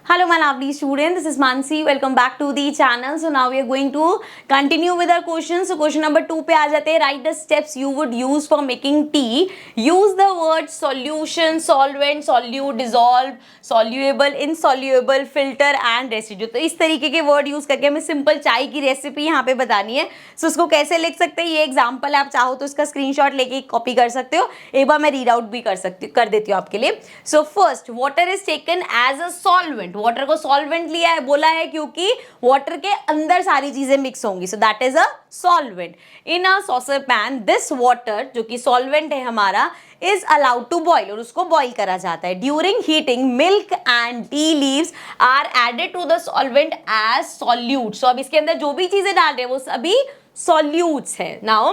Hello my lovely students, this is Mansi. Welcome back to the channel. So now we are going to continue with our questions. So question number 2 पे आ जाते हैं. Write the steps you would use for making tea. Use the words solution, solvent, solute, dissolve, soluble, insoluble, filter and residue. तो इस तरीके के word use करके हमें simple चाय की रेसिपी यहाँ पे बतानी है. So उसको कैसे लिख सकते हैं, ये एग्जाम्पल है, आप चाहो तो इसका स्क्रीनशॉट लेके कॉपी कर सकते हो. एक बार मैं रीड आउट भी कर देती हूँ आपके लिए. So first, water is taken as a solvent. Water को सॉल्वेंट लिया है, बोला है क्योंकि वाटर के अंदर सारी चीजें मिक्स होंगी. So that is a solvent. In a saucer pan this water, जो कि सॉल्वेंट है हमारा, इज अलाउड टू बॉइल, और उसको बॉइल करा जाता है. During heating milk and tea leaves are added to the solvent as solute. So अब इसके अंदर जो भी चीजें डाल रहे हैं वो सभी सॉल्यूट्स है. Now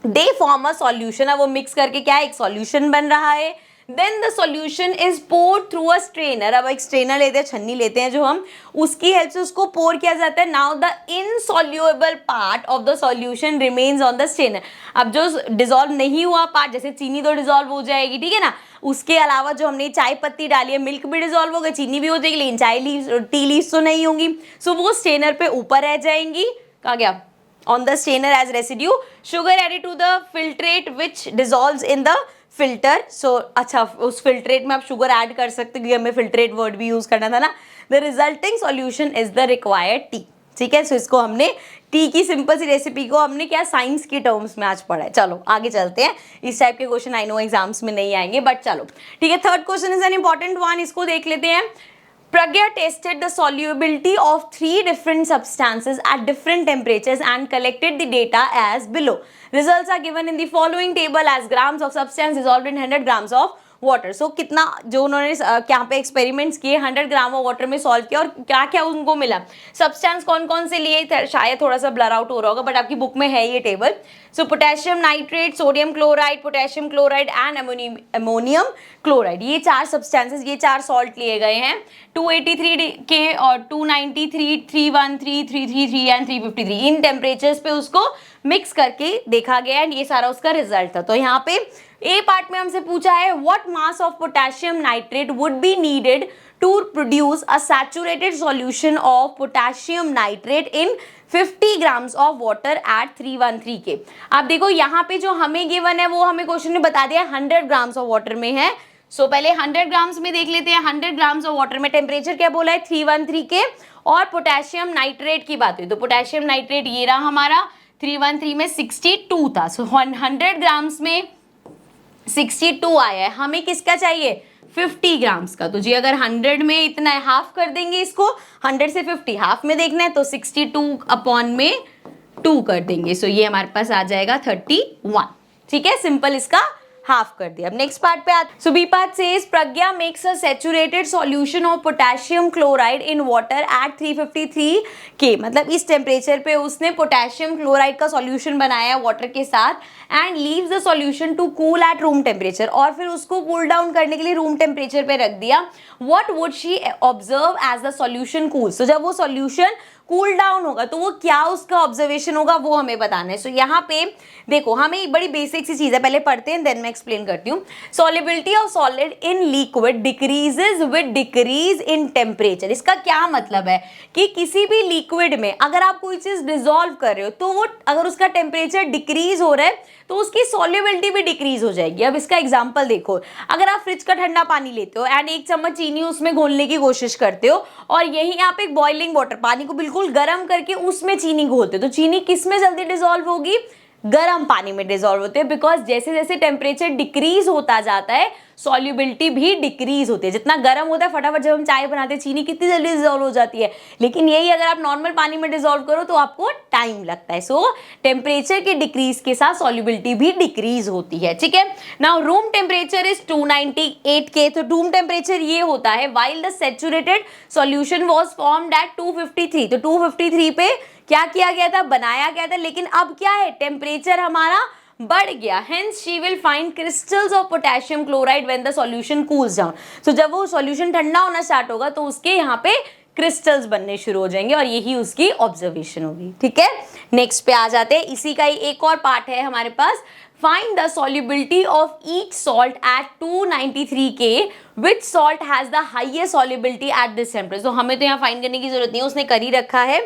they form a solution. अब वो मिक्स करके क्या है, एक सॉल्यूशन बन रहा है. Then the solution is poured through a strainer. अब एक स्ट्रेनर लेते हैं, छन्नी लेते हैं जो हम, उसकी हेल्प से उसको पोर किया जाता है. Now the insoluble part of the solution remains on the strainer. अब जो डिजोल्व नहीं हुआ पार्ट, जैसे चीनी तो डिजोल्व हो जाएगी, ठीक है ना, उसके अलावा जो हमने चाय पत्ती डाली है, मिल्क भी डिजोल्व हो गई, चीनी भी हो जाएगी, लेकिन चाय लीव्स, टी लीव्स तो नहीं होंगी. सो वो स्ट्रेनर पे ऊपर रह जाएंगी. कहाँ गया? On the strainer as residue. Sugar added to the filtrate which dissolves in the filter. So अच्छा, उस फिल्ट्रेट में आप शुगर ऐड कर सकते हो, हमें फिल्ट्रेट वर्ड भी यूज करना था ना. The resulting solution is the required T. ठीक है, सो इसको हमने टी की सिंपल सी रेसिपी को हमने क्या साइंस के टर्म्स में आज पढ़ा है. चलो आगे चलते हैं. इस टाइप के क्वेश्चन आई नो एग्जाम्स में नहीं आएंगे, बट चलो ठीक है. Third question is an important one, इसको देख लेते हैं. Pragya tested the solubility of 3 different substances at different temperatures and collected the data as below. Results are given in the following table as grams of substance dissolved in 100 grams of water. So कितना जो उन्होंने यहाँ पे experiments किए, 100 gram of water में solve किया, और क्या क्या उनको मिला, सब्सटेंस कौन कौन से लिए, शायद थोड़ा सा ब्लर आउट हो रहा होगा, बट आपकी बुक में है ये table. So potassium nitrate, sodium chloride, potassium chloride and ammonium chloride, ये 4 सब्सटेंसेस, ये 4 सॉल्ट लिए गए हैं. 283 के और 293, 313, 333 एंड 353 इन टेम्परेचर्स पे उसको मिक्स करके देखा गया, एंड ये सारा उसका रिजल्ट था. तो यहाँ पे ए पार्ट में हमसे पूछा है what mass of potassium nitrate would be needed to produce a saturated solution of potassium nitrate in 50 grams of water at 313 K. आप देखो यहाँ पे जो हमें गिवन है वो हमें क्वेश्चन में बता दिया 100 ग्राम्स ऑफ वाटर में है. सो पहले 100 ग्राम्स में देख लेते हैं. 100 ग्राम्स ऑफ वाटर में टेम्परेचर क्या बोला है, 313 के, और पोटेशियम नाइट्रेट की बात हुई तो पोटेशियम नाइट्रेट ये रहा हमारा, 313 में 62 था. सो 100 ग्राम्स में 62 आया है. हमें किसका चाहिए, 50 ग्राम्स का. तो जी अगर 100 में इतना है, हाफ कर देंगे इसको, 100 से 50 हाफ में देखना है, तो 62 अपॉन में 2 कर देंगे. सो ये हमारे पास आ जाएगा 31. ठीक है, सिंपल इसका हाफ कर दिया. अब नेक्स्ट पार्ट पे आते. So B part says Pragya makes a saturated solution of potassium chloride in water at 353 K. मतलब इस टेम्परेचर पे उसने पोटेशियम क्लोराइड का सॉल्यूशन बनाया वाटर के साथ, and leaves the solution to cool at room temperature, और फिर उसको कूल डाउन करने के लिए रूम टेम्परेचर पे रख दिया. What would she observe as the solution cool. So जब वो सॉल्यूशन कूल डाउन होगा तो वो क्या उसका ऑब्जर्वेशन होगा वो हमें बताना है. सो यहाँ पे देखो, हमें एक बड़ी बेसिक सी चीज है, पहले पढ़ते हैं देन मैं एक्सप्लेन करती हूँ. Solubility of solid in liquid decreases with decrease in temperature. इसका क्या मतलब है कि किसी भी लिक्विड में अगर आप कोई चीज डिसॉल्व कर रहे हो तो वो अगर उसका टेम्परेचर डिक्रीज हो रहा है तो उसकी सॉल्युबिलिटी भी डिक्रीज हो जाएगी. अब इसका एग्जांपल देखो, अगर आप फ्रिज का ठंडा पानी लेते हो एंड 1 चम्मच चीनी उसमें घोलने की कोशिश करते हो, और यही आप एक बॉइलिंग वाटर, पानी को बिल्कुल गर्म करके उसमें चीनी घोलते हो, तो चीनी किस में जल्दी डिसॉल्व होगी, गर्म पानी में डिसॉल्व होते हैं. बिकॉज जैसे जैसे टेम्परेचर डिक्रीज होता जाता है सॉल्युबिलिटी भी डिक्रीज होती है. जितना गर्म होता है, फटाफट जब हम चाय बनाते हैं चीनी कितनी जल्दी डिसॉल्व हो जाती है, लेकिन यही अगर आप नॉर्मल पानी में डिसॉल्व करो तो आपको टाइम लगता है. सो टेम्परेचर के डिक्रीज के साथ सॉल्युबिलिटी भी डिक्रीज होती है. ठीक है, नाउ रूम टेम्परेचर इज 298 के. तो रूम टेम्परेचर ये होता है while the saturated solution was formed at 253. तो 253 पे क्या किया गया था, बनाया गया था, लेकिन अब क्या है, टेम्परेचर हमारा बढ़ गया. Hence she will find crystals of potassium chloride when the solution cools down. तो जब वो सॉल्यूशन ठंडा होना स्टार्ट होगा तो उसके यहाँ पे क्रिस्टल्स बनने शुरू हो जाएंगे और यही उसकी ऑब्जर्वेशन होगी। ठीक है, नेक्स्ट पे आ जाते हैं। इसी का ही एक और पार्ट है हमारे पास, find the solubility of each salt at 293 K, which salt has the highest solubility at this temperature. तो हमें तो यहाँ फाइंड करने की जरूरत नहीं है, उसने कर ही रखा है।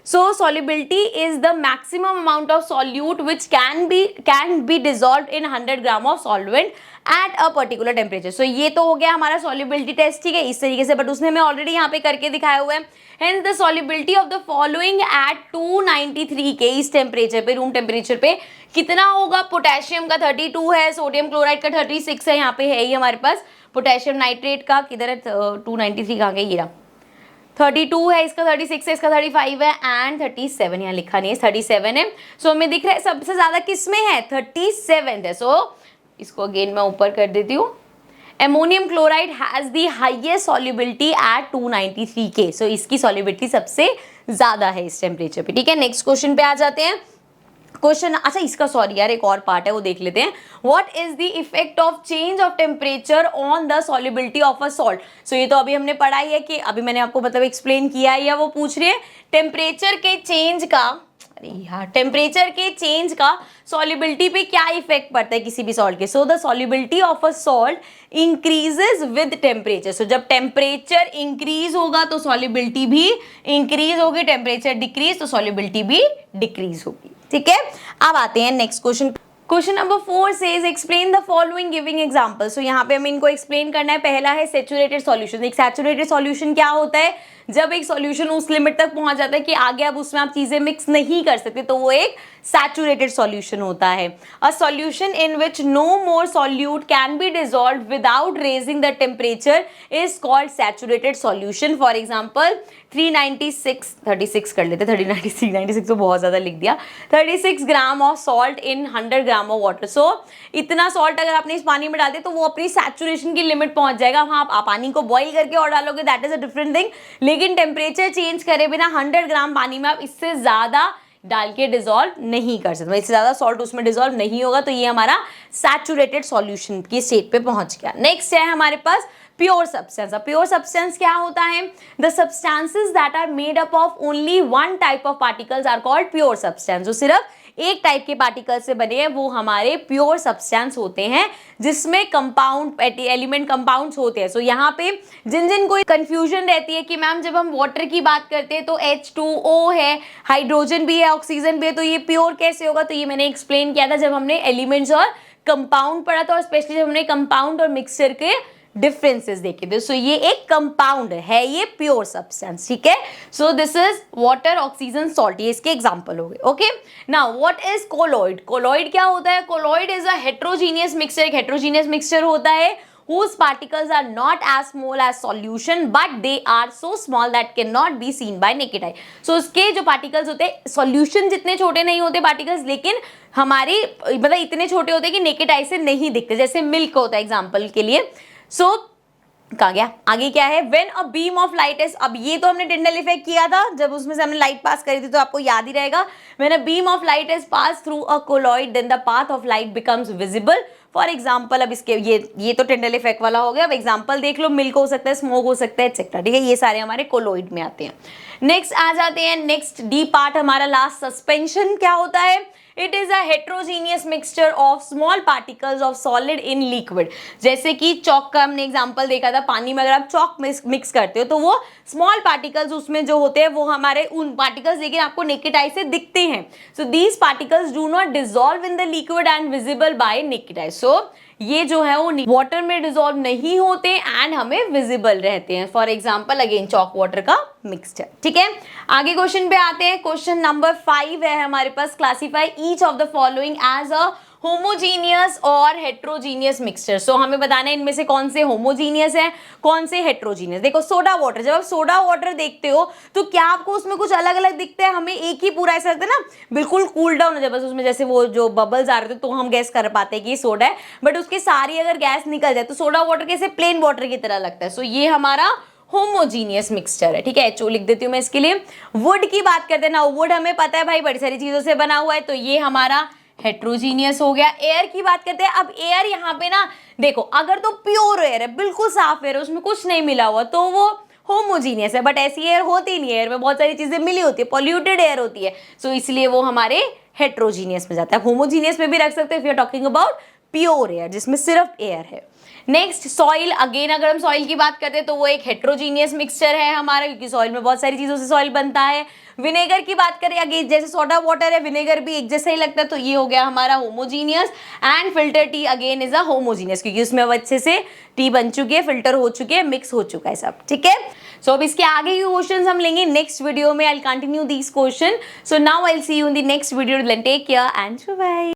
So solubility is the maximum amount of solute which can be dissolved in 100 gram of solvent at a particular temperature. So ये तो हो गया हमारा solubility test, ठीक है, इस तरीके से, बट उसने हमें ऑलरेडी यहाँ पे करके दिखाया हुआ है। Hence the solubility of the following at 293 K, इस टेम्परेचर पे, रूम टेम्परेचर पे कितना होगा? पोटेशियम का 32 है, सोडियम क्लोराइड का 36 है, यहाँ पे है ही हमारे पास। पोटेशियम नाइट्रेट का किधर है? 293 कहाँ गया? ये रहा, 32 है, इसका 36 है, इसका 35 है एंड 37 यहाँ लिखा नहीं है, 37 है। सो हमें दिख रहा है सबसे ज्यादा किस में है? 37 है। सो इसको अगेन मैं ऊपर कर देती हूँ। Ammonium chloride has the highest solubility at 293 K। So इसकी सॉल्युबिलिटी सबसे ज्यादा है इस टेम्परेचर पे। ठीक है, नेक्स्ट क्वेश्चन पे आ जाते हैं। क्वेश्चन, अच्छा इसका सॉरी यार एक और पार्ट है, वो देख लेते हैं। What is the effect of change of temperature on the solubility of a salt. So ये तो अभी हमने पढ़ा ही है कि अभी मैंने आपको मतलब एक्सप्लेन किया है, या वो पूछ रही है टेम्परेचर के चेंज का, अरे यार, टेम्परेचर के चेंज का सॉल्युबिलिटी पे क्या इफेक्ट पड़ता है किसी भी सॉल्ट के। So the solubility of a salt increases with temperature. So जब टेम्परेचर इंक्रीज होगा तो सॉल्युबिलिटी भी इंक्रीज होगी, टेम्परेचर डिक्रीज तो सॉल्युबिलिटी भी डिक्रीज होगी। ठीक है, अब आते हैं next question. Question number 4 says explain the following giving example. So यहाँ पे हमें इनको एक्सप्लेन करना है। पहला है सैचुरेटेड सॉल्यूशन। एक सैचुरेटेड सॉल्यूशन क्या होता है? जब एक सॉल्यूशन उस लिमिट तक पहुंच जाता है कि आगे अब उसमें आप चीजें मिक्स नहीं कर सकते, तो वो एक सैचुरेटेड सॉल्यूशन होता है। A solution in which no more solute can be dissolved without raising the temperature is called saturated solution. For example 36 कर लेते, 396 तो बहुत ज्यादा लिख दिया। 36 gram of salt in 100 gram of water. So इतना सॉल्ट अगर आपने इस पानी में डाल दिया तो वो अपनी सैचुरेशन की लिमिट पहुंच जाएगा। हाँ, आप पानी को बॉईल करके और डालोगे, that is a different thing, लेकिन टेम्परेचर चेंज करे बिना 100 ग्राम पानी में आप इससे ज्यादा डाल के डिसॉल्व नहीं कर सकते, इससे ज्यादा सॉल्ट उसमें डिसॉल्व नहीं होगा। तो ये हमारा सैचुरेटेड सॉल्यूशन की स्टेट पे पहुंच गया। नेक्स्ट है हमारे पास प्योर सब्सटेंस। प्योर सब्सटेंस क्या होता है? The substances that are made up of only one type of particles are called pure substance. जो सिर्फ एक टाइप के पार्टिकल से बने हैं वो हमारे प्योर सब्सटेंस होते हैं, जिसमें कंपाउंड एलिमेंट कंपाउंड्स होते हैं। सो यहाँ पे जिन कोई कंफ्यूजन रहती है कि मैम जब हम वाटर की बात करते हैं तो H2O है, हाइड्रोजन भी है, ऑक्सीजन भी है, तो ये प्योर कैसे होगा? तो ये मैंने एक्सप्लेन किया था जब हमने एलिमेंट्स और कंपाउंड पढ़ा था, और स्पेशली जब हमने कंपाउंड और मिक्सचर के डिफरेंसेस देखे थे। सो ये एक कंपाउंड है, ये प्योर सब्सटेंस। ठीक है, so this is water, oxygen, salt, ये इसके एग्जांपल हो गए। Okay, now what is colloid. Colloid क्या होता है? Colloid is a heterogeneous mixture. एक हेट्रोजीनियस मिक्सचर होता है whose particles are not as small as solution but they are so small that cannot be seen by naked eye. So उसके जो particles होते हैं, solution जितने छोटे नहीं होते particles, लेकिन हमारी मतलब इतने छोटे होते हैं कि naked eye से नहीं दिखते, जैसे मिल्क होता है एग्जाम्पल के लिए। सो कहा गया आगे क्या है? When a beam of light is, अब ये तो हमने टिंडल इफेक्ट किया था जब उसमें से हमने लाइट पास करी थी, तो आपको याद ही रहेगा। When a beam of light is passed through a colloid then the path of light becomes visible. For example, अब इसके ये तो टिंडल इफेक्ट वाला हो गया। अब एग्जाम्पल देख लो, मिल्क हो सकता है, स्मोक हो सकता है, एक्सेट्रा। ठीक है, ये सारे हमारे कोलॉइड में आते हैं। नेक्स्ट आ जाते हैं, नेक्स्ट डी पार्ट हमारा लास्ट, सस्पेंशन क्या होता है? It is a heterogeneous mixture of small particles of solid in liquid. जैसे कि चॉक का हमने एग्जांपल देखा था, पानी में अगर आप चॉक मिक्स करते हो तो वो स्मॉल पार्टिकल्स उसमें जो होते हैं वो हमारे उन पार्टिकल्स लेकिन आपको नेकेड आई से दिखते हैं। So these particles do not dissolve in the liquid and visible by naked eye. So ये जो है वो वाटर में डिसॉल्व नहीं होते एंड हमें विजिबल रहते हैं। For example again chalk water का मिक्सचर। ठीक है, आगे क्वेश्चन पे आते हैं। क्वेश्चन नंबर 5 है हमारे पास, classify each of the following as a homogeneous और हेट्रोजीनियस मिक्सचर। सो हमें बताना है इनमें से कौन से होमोजीनियस है, कौन से हेट्रोजीनियस। देखो सोडा वाटर, जब आप सोडा वाटर देखते हो तो क्या आपको उसमें कुछ अलग अलग दिखता है? हमें एक ही पूरा ऐसा लगता है ना, बिल्कुल कूल डाउन हो जाए बस उसमें, जैसे वो जो बबल्स आ रहे थे तो हम गैस कर पाते हैं कि ये सोडा है, बट उसके सारी अगर गैस निकल जाए तो सोडा वाटर कैसे प्लेन वाटर की तरह लगता है। सो ये हमारा होमोजीनियस मिक्सचर है। ठीक है, HO लिख देती हूँ मैं इसके लिए। वुड की बात करते हैं ना, वुड हमें पता है भाई बड़ी सारी चीजों से बना हुआ है, तो ये हमारा हेट्रोजीनियस हो गया। एयर की बात करते हैं। अब एयर यहाँ पे ना देखो, अगर तो प्योर एयर है, बिल्कुल साफ एयर है, उसमें कुछ नहीं मिला हुआ, तो वो होमोजीनियस है, बट ऐसी एयर होती नहीं है, एयर में बहुत सारी चीजें मिली होती है, पॉल्यूटेड एयर होती है, सो इसलिए वो हमारे हेट्रोजीनियस में जाता है। होमोजीनियस में भी रख सकते हैं if you are talking about pure air, जिसमें सिर्फ एयर है। नेक्स्ट सॉइल, अगेन अगर हम सॉइल की बात करते हैं तो वो एक हेट्रोजीनियस मिक्सचर है हमारा, क्योंकि सॉइल में बहुत सारी चीजों से सॉइल बनता है। विनेगर की बात करें, अगेन जैसे सोडा वाटर है, विनेगर भी एक जैसा ही लगता है, तो ये हो गया हमारा homogeneous. And filter T again is a homogeneous, क्योंकि उसमें अब अच्छे से टी बन चुकी है, फिल्टर हो चुके हैं, मिक्स हो चुका है सब, ठीक है। सो अब इसके आगे के क्वेश्चंस हम लेंगे नेक्स्ट वीडियो में। I will continue this question, so now I will see you in the next video. Take care and bye.